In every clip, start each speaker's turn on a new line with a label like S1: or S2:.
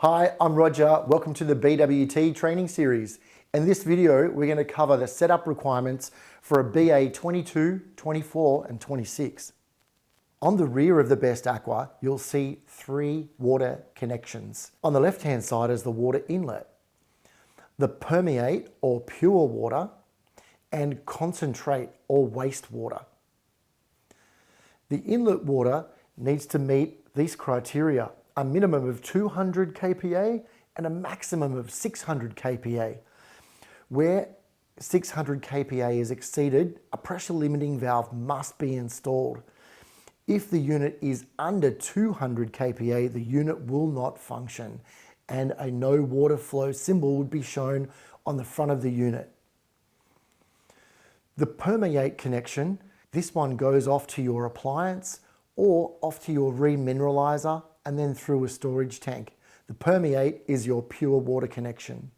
S1: Hi, I'm Roger. Welcome to the BWT training series. In this video, we're going to cover the setup requirements for a BA 22, 24 and 26. On the rear of the Bestaqua, you'll see 3 water connections. On the left-hand side is the water inlet, the permeate or pure water, and concentrate or wastewater. The inlet water needs to meet these criteria: a minimum of 200 kPa and a maximum of 600 kPa. Where 600 kPa is exceeded, a pressure limiting valve must be installed. If the unit is under 200 kPa, the unit will not function, and a no water flow symbol would be shown on the front of the unit. The permeate connection, this one goes off to your appliance or off to your remineralizer and then through a storage tank. The permeate is your pure water connection.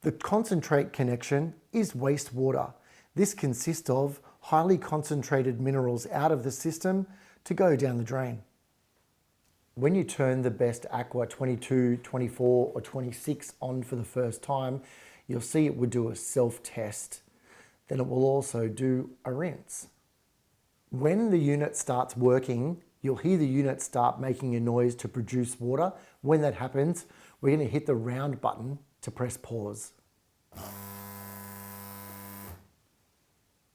S1: The concentrate connection is wastewater. This consists of highly concentrated minerals out of the system to go down the drain. When you turn the Bestaqua 22, 24 or 26 on for the first time, you'll see it would do a self-test. Then it will also do a rinse. When the unit starts working, you'll hear the unit start making a noise to produce water. When that happens, we're going to hit the round button to press pause.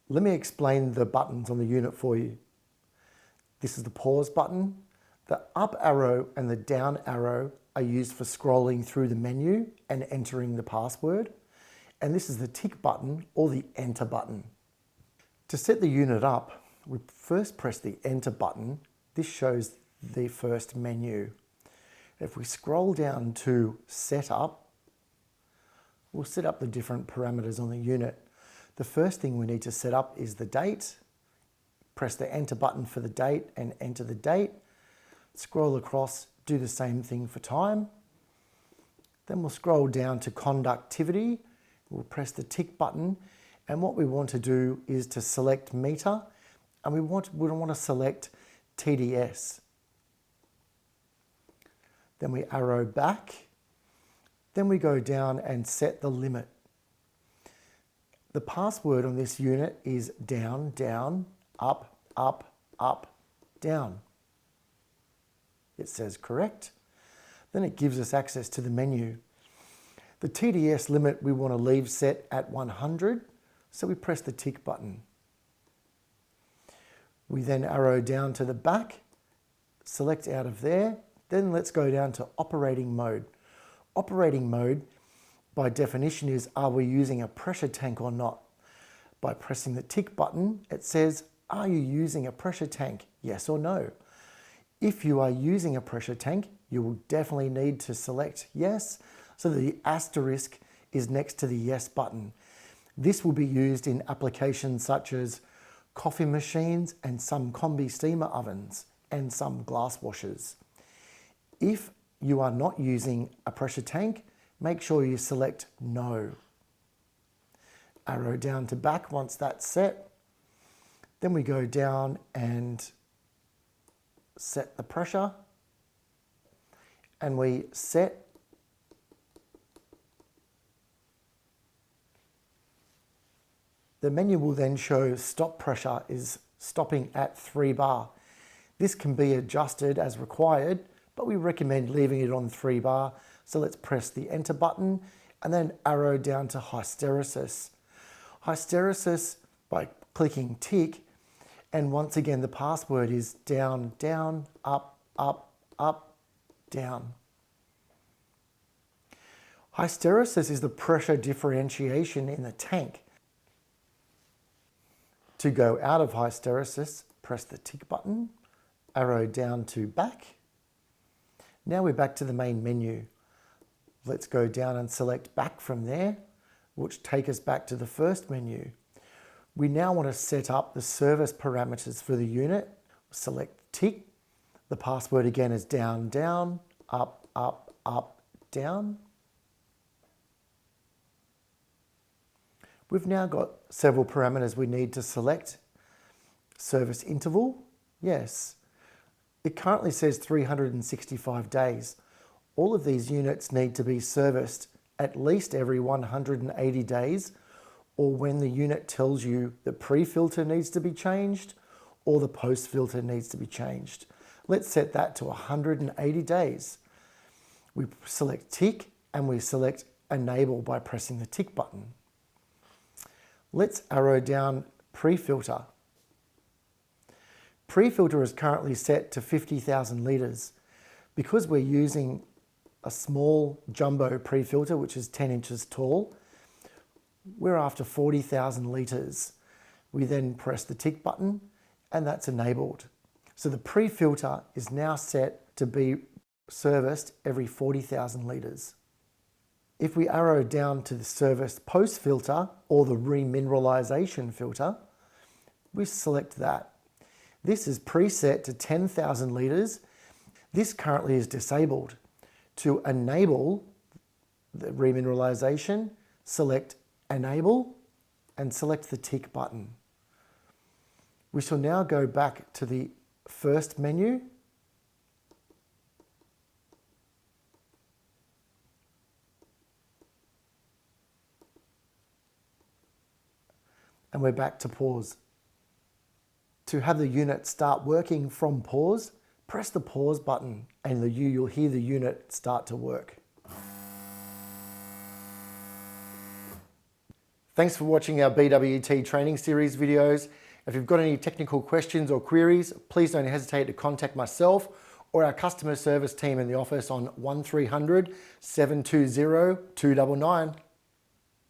S1: Let me explain the buttons on the unit for you. This is the pause button. The up arrow and the down arrow are used for scrolling through the menu and entering the password. And this is the tick button or the enter button. To set the unit up, we first press the enter button. This shows the first menu. If we scroll down to setup, we'll set up the different parameters on the unit. The first thing we need to set up is the date. Press the enter button for the date and enter the date. Scroll across, do the same thing for time. Then we'll scroll down to conductivity. We'll press the tick button, and what we want to do is to select meter, and we want to select TDS. Then we arrow back. Then we go down and set the limit. The password on this unit is down, down, up, up, up, down. It says correct. Then it gives us access to the menu. The TDS limit we want to leave set at 100, so we press the tick button. We then arrow down to the back, select out of there, then let's go down to operating mode. Operating mode, by definition, is are we using a pressure tank or not? By pressing the tick button, it says, are you using a pressure tank? Yes or no. If you are using a pressure tank, you will definitely need to select yes, so the asterisk is next to the yes button. This will be used in applications such as coffee machines and some combi steamer ovens and some glass washers. If you are not using a pressure tank, make sure you select no. Arrow down to back once that's set. Then we go down and set the pressure, and we set the menu will then show stop pressure is stopping at 3 bar. This can be adjusted as required, but we recommend leaving it on 3 bar. So let's press the enter button and then arrow down to hysteresis. Hysteresis by clicking tick, and once again the password is down, down, up, up, up, down. Hysteresis is the pressure differentiation in the tank. To go out of hysteresis, press the tick button, arrow down to back. Now we're back to the main menu. Let's go down and select back from there, which take us back to the first menu. We now want to set up the service parameters for the unit. Select tick. The password again is down, down, up, up, up, down. We've now got several parameters we need to select. Service interval, yes. It currently says 365 days. All of these units need to be serviced at least every 180 days, or when the unit tells you the pre-filter needs to be changed or the post-filter needs to be changed. Let's set that to 180 days. We select tick and we select enable by pressing the tick button. Let's arrow down pre-filter. Pre-filter is currently set to 50,000 litres. Because we're using a small jumbo pre-filter, which is 10 inches tall, we're after 40,000 litres. We then press the tick button and that's enabled. So the pre-filter is now set to be serviced every 40,000 litres. If we arrow down to the service post-filter or the remineralization filter, we select that. This is preset to 10,000 litres. This currently is disabled. To enable the remineralization, select enable and select the tick button. We shall now go back to the first menu and we're back to pause. To have the unit start working from pause, press the pause button and you'll hear the unit start to work. Thanks for watching our BWT training series videos. If you've got any technical questions or queries, please don't hesitate to contact myself or our customer service team in the office on 1300 720 299.